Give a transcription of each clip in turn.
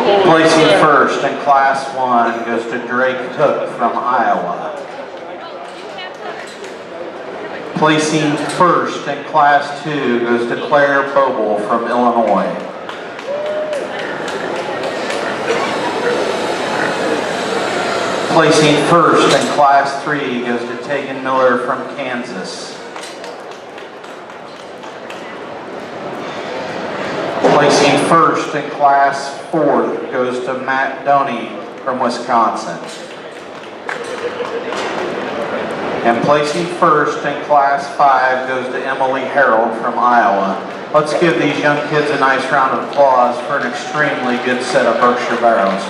Placing first in Class 1 goes to Drake Cook from Iowa. Placing first in Class 2 goes to Claire Bobell from Illinois. Placing first in Class 3 goes to Tegan Miller from Kansas. Placing first in Class 4 goes to Matt Doney from Wisconsin. And placing first in Class 5 goes to Emily Harold from Iowa. Let's give these young kids a nice round of applause for an extremely good set of Berkshire Barrows.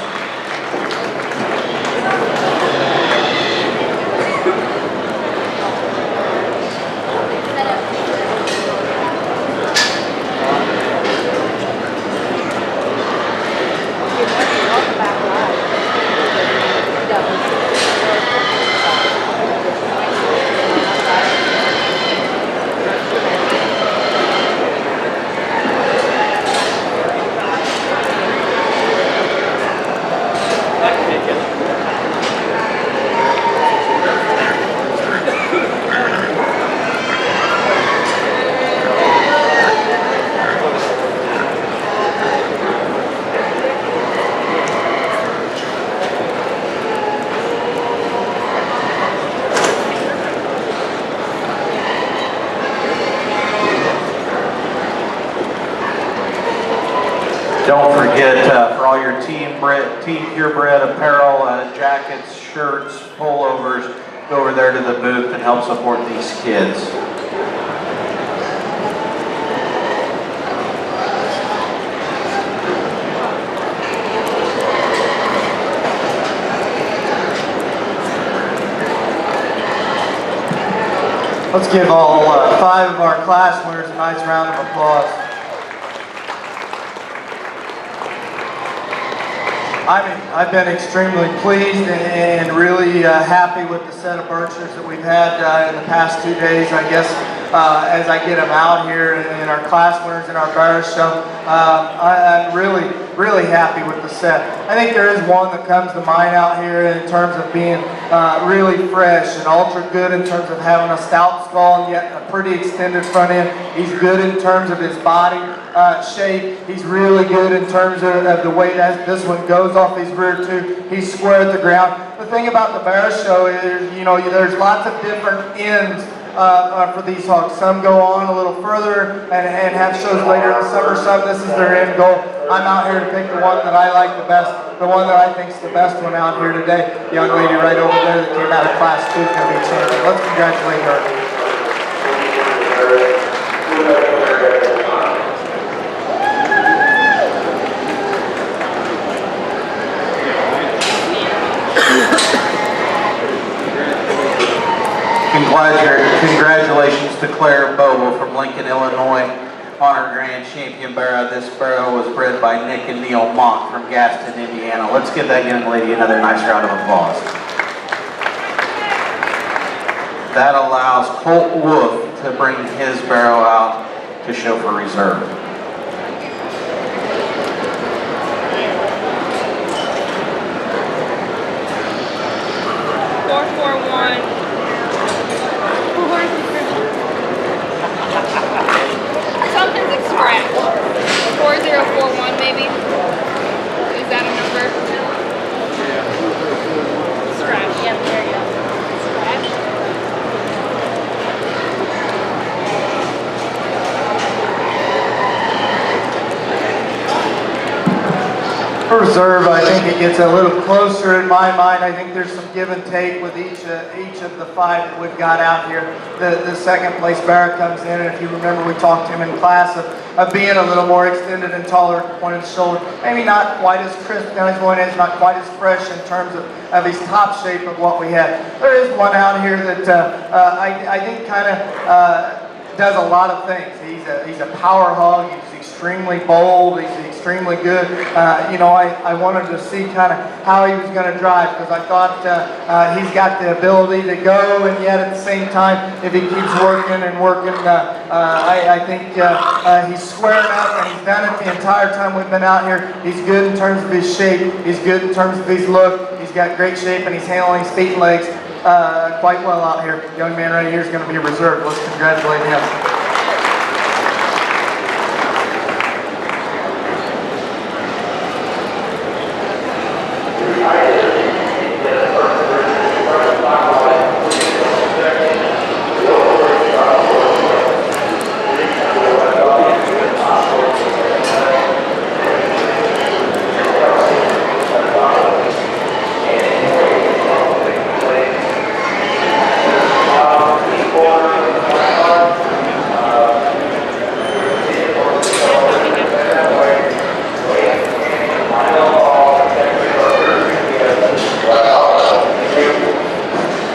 Don't forget for all your Team Purebred apparel, jackets, shirts, pullovers, go over there to the booth and help support these kids. Let's give all 5 of our class winners a nice round of applause. I've been extremely pleased and really happy with the set of Berkshires that we've had in the past 2 days. I guess as I get them out here and our class winners in our Barrows show, I'm really happy with the set. I think there is one that comes to mind out here in terms of being really fresh and ultra good in terms of having a stout skull and yet a pretty extended front end. He's good in terms of his body shape. He's really good in terms of the way that this one goes off his rear too. He's square at the ground. The thing about the Barrow show is, you know, there's lots of different ends for these hogs. Some go on a little further and have shows later in the summer. Some, this is their end goal. I'm out here to pick the one that I like the best, the one that I think is the best one out here today. The young lady right over there that came out of Class 2 is going to be champion. Let's congratulate her. Congratulations to Claire Bobell from Lincoln, Illinois, on our grand champion Barrow. This Barrow was bred by Nick and Neil Mauck from Gaston, Indiana. Let's give that young lady another nice round of applause. That allows Colt Wolf to bring his Barrow out to show for reserve. Something's like scratch. 4041 maybe? Is that a number? Yeah. Scratch. Yep, there you go. Scratch. Reserve, I think it gets a little closer in my mind. I think there's some give and take with each of the 5 that we've got out here. The second place Barrow comes in, and if you remember, we talked to him in class of being a little more extended and taller, pointed shoulder. Maybe not quite as crisp down his one edge, not quite as fresh in terms of his top shape of what we had. There is one out here that I think kind of does a lot of things. He's a power hog. He's extremely bold. He's extremely good. You know, I wanted to see kind of how he was going to drive, because I thought he's got the ability to go, and yet at the same time, if he keeps working and working, I think he's squaring up, and he's done it the entire time we've been out here. He's good in terms of his shape. He's good in terms of his look. He's got great shape, and he's handling his feet and legs quite well out here. Young man right here is going to be reserved. Let's congratulate him.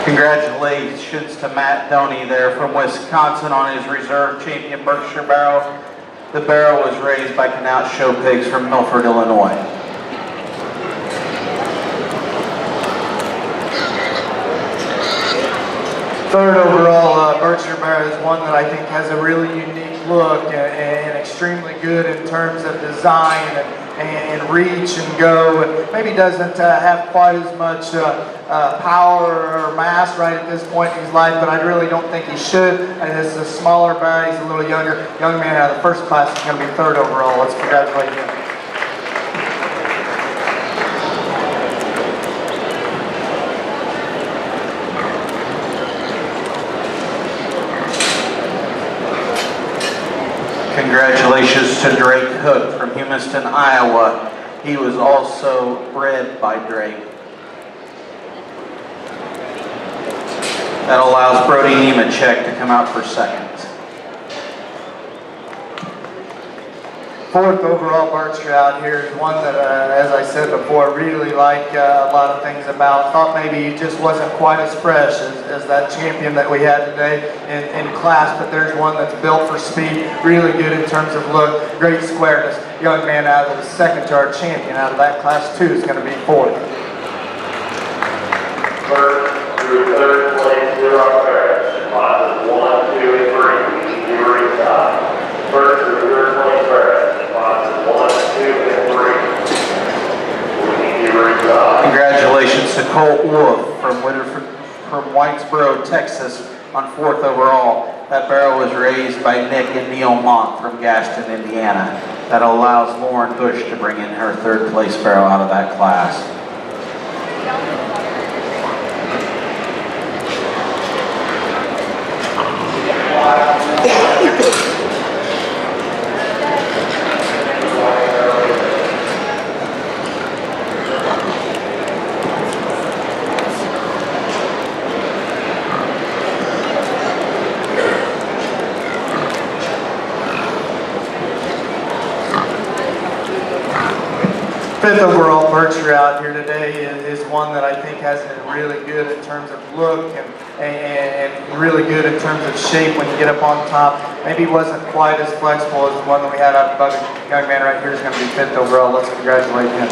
Congratulations to Doney there from Wisconsin on his reserve champion Berkshire Barrow. The Barrow was raised by Knauth show pigs from Milford, Illinois. Third overall, Berkshire Barrow is one that I think has a really unique look and extremely good in terms of design and reach and go. And maybe doesn't have quite as much power or mass right at this point in his life, but I really don't think he should. And this is a smaller Barrow. He's a little younger. Young man out of the first class is going to be third overall. Let's congratulate him. Congratulations to Drake Hook from Humeston, Iowa. He was also bred by Drake. That allows Brody Nemechek to come out for second. Fourth overall Berkshire out here is one that, as I said before, really like a lot of things about. Thought maybe he just wasn't quite as fresh as that champion that we had today in class, but there's one that's built for speed, really good in terms of look, great squareness. Young man out of the second to our champion out of that class too is going to be fourth. First through third place, zero Barrows, classes 1, 2, and 3, zero inside. First through third place, Barrows, classes 1, 2, and 3, zero inside. Congratulations to Colt Wolf from Whitesboro, Texas on fourth overall. That Barrow was raised by Nick Neil Mauck from Gaston, Indiana. That allows Lauren Bush to bring in her third place Barrow out of that class. Fifth overall Berkshire out here today is one that I think has it really good in terms of look and really good in terms of shape when you get up on top. Maybe wasn't quite as flexible as the one that we had out above. Young man right here is going to be fifth overall. Let's congratulate him.